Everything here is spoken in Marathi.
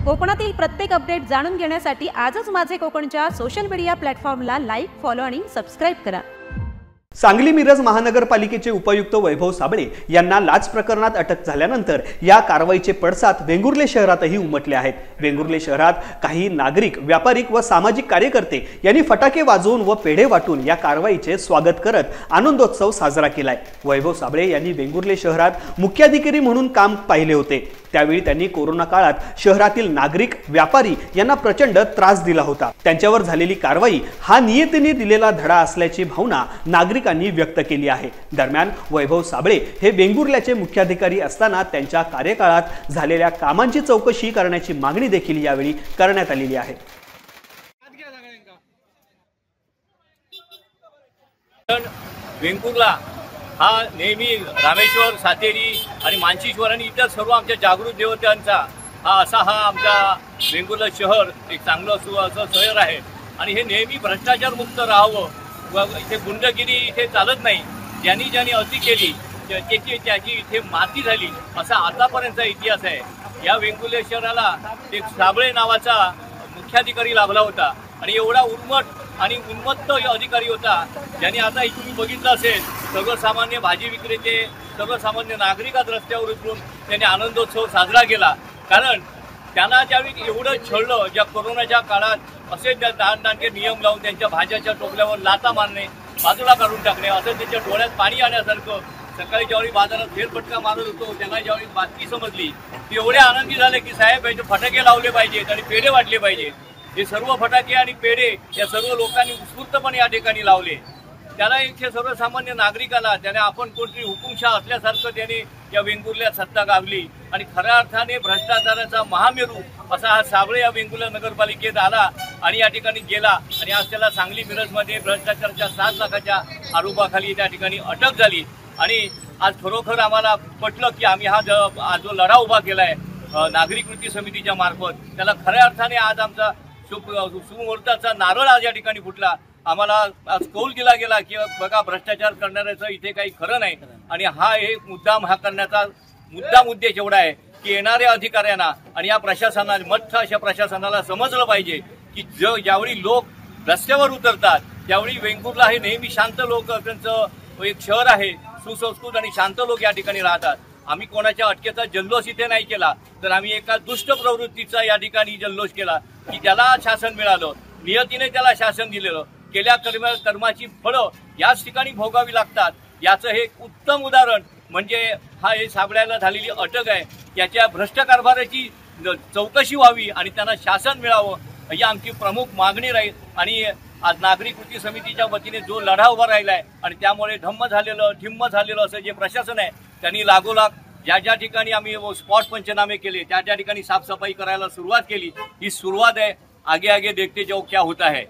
कोकणातील प्रत्येक अपडेट जाणून घेण्यासाठी आजच माझे कोकणच्या सोशल मीडिया प्लॅटफॉर्मला लाईक, फॉलो आणि सबस्क्राइब करा। सांगली मिरज महानगरपालिकेचे उपायुक्त वैभव साबळे यांना लाच प्रकरणात अटक झाल्यानंतर या कारवाईचे पडसाद वेंगुर्ले शहरातही उमटले आहेत। वेंगुर्ले शहरात काही नागरिक, व्यापारिक व सामाजिक कार्यकर्ते यांनी फटाके वाजवून व पेढे वाटून या कारवाईचे स्वागत करत आनंदोत्सव साजरा केलाय। वैभव साबळे यांनी वेंगुर्ले शहरात मुख्याधिकारी म्हणून काम पाहिले होते। त्यावेळी त्यांनी कोरोना काळात शहरातील नागरिक, व्यापारी यांना प्रचंड त्रास दिला होता। त्यांच्यावर झालेली कारवाई हा नियतीने दिलेला धडा असल्याची भावना नागरिकांनी व्यक्त केली आहे। दरम्यान वैभव साबळे हे वेंगुर्ल्याचे मुख्याधिकारी असताना त्यांच्या कार्यकाळात झालेल्या कामांची चौकशी करण्याची मागणी देखील यावेळी करण्यात आलेली आहे। वेंगुर्ला हा नेहमी रामेश्वर, सातेरी आणि मानशीश्वर आणि इतर सर्व आमच्या जागृत देवतांचा हा आमचा वेंगुर्ला शहर एक चांगलं असं शहर आहे आणि हे नेहमी भ्रष्टाचार मुक्त राहावं व इथे गुंडगिरी इथे चालत नाही। ज्यांनी अति केली त्याची इथे माती झाली असा आतापर्यंतचा इतिहास आहे। या वेंगुर्ला शहराला एक साबळे नावाचा मुख्याधिकारी लाभला होता आणि एवढा आणि उन्मत्त अधिकारी होता ज्यांनी आता इथून बघितलं असेल सर्वसामान्य भाजी विक्रेते, सर्वसामान्य नागरिकात रस्त्यावर उतरून त्यांनी आनंदोत्सव साजरा केला। कारण त्यांना ज्यावेळी एवढं छळलं, ज्या कोरोनाच्या काळात असे दांडके नियम लावून त्यांच्या भाज्याच्या टोपल्यावर लाता मारणे, बाजूला काढून टाकणे, असं त्यांच्या डोळ्यात पाणी आण्यासारखं सकाळी ज्यावेळी बाजारात फेरफटका मारत होतो त्यांना ज्यावेळी बातमी समजली ते एवढे आनंदी झाले की साहेब याचे फटाके लावले पाहिजेत आणि पेढे वाटले पाहिजेत। हे सर्व फटाके आणि पेढे या सर्व लोकांनी उत्स्फूर्तपणे या ठिकाणी लावले। त्याला इथे सर्वसामान्य नागरिकाला त्याने आपण कोणतरी हुकुमशाह असल्यासारखं त्याने या वेंगुर्ल्यात सत्ता गावली आणि खऱ्या अर्थाने भ्रष्टाचाराचा महामेरू असा हा साबळे या वेंगुर्ला नगरपालिकेत आला आणि या ठिकाणी गेला आणि आज त्याला सांगली मिरजमध्ये भ्रष्टाचाराच्या 7 लाखाच्या आरोपाखाली त्या ठिकाणी अटक झाली। आणि आज खरोखर आम्हाला पटलं की आम्ही हा जो लढा उभा केलाय नागरिक कृती समितीच्या मार्फत, त्याला खऱ्या अर्थाने आज आमचा सुमुहूर्ताचा नारळ आज या ठिकाणी फुटला। आम्हाला आज कौल दिला गेला की बघा भ्रष्टाचार करणाऱ्याचं इथे काही खरं नाही आणि हा एक करण्याचा मुद्दाम उद्देश एवढा आहे की येणाऱ्या अधिकाऱ्यांना आणि या प्रशासनाला मठ्ठ अशा प्रशासनाला समजलं पाहिजे की ज्यावेळी लोक रस्त्यावर उतरतात त्यावेळी वेंगुर्ला हे नेहमी शांत लोक त्यांचं एक शहर आहे, सुसंस्कृत आणि शांत लोक या ठिकाणी राहतात। आम्ही कोणाच्या अटकेचा जल्लोष इथे नाही केला तर आम्ही एका दुष्ट प्रवृत्तीचा या ठिकाणी जल्लोष केला की ज्याला शासन मिळालं, नियतीने त्याला शासन दिलेलं, केल्या कर्माची फळं याच ठिकाणी भोगावी लागतात। याचं हे उत्तम उदाहरण म्हणजे हे साबळ्याला झालेली अटक आहे। याच्या भ्रष्ट कारभाराची चौकशी व्हावी आणि त्यांना शासन मिळावं ही आमची प्रमुख मागणी राहील। आणि आज नागरिक कृती समितीच्या वतीने जो लढा उभा राहिलाय आणि त्यामुळे ढिम्म झालेलं असं जे प्रशासन आहे त्यांनी लागोलाग ज्या ठिकाणी आम्ही स्पॉट पंचनामे केले त्या ठिकाणी साफसफाई करायला सुरुवात केली। ही सुरुवात आहे, आगे आगे देखते जाओ क्या होता है।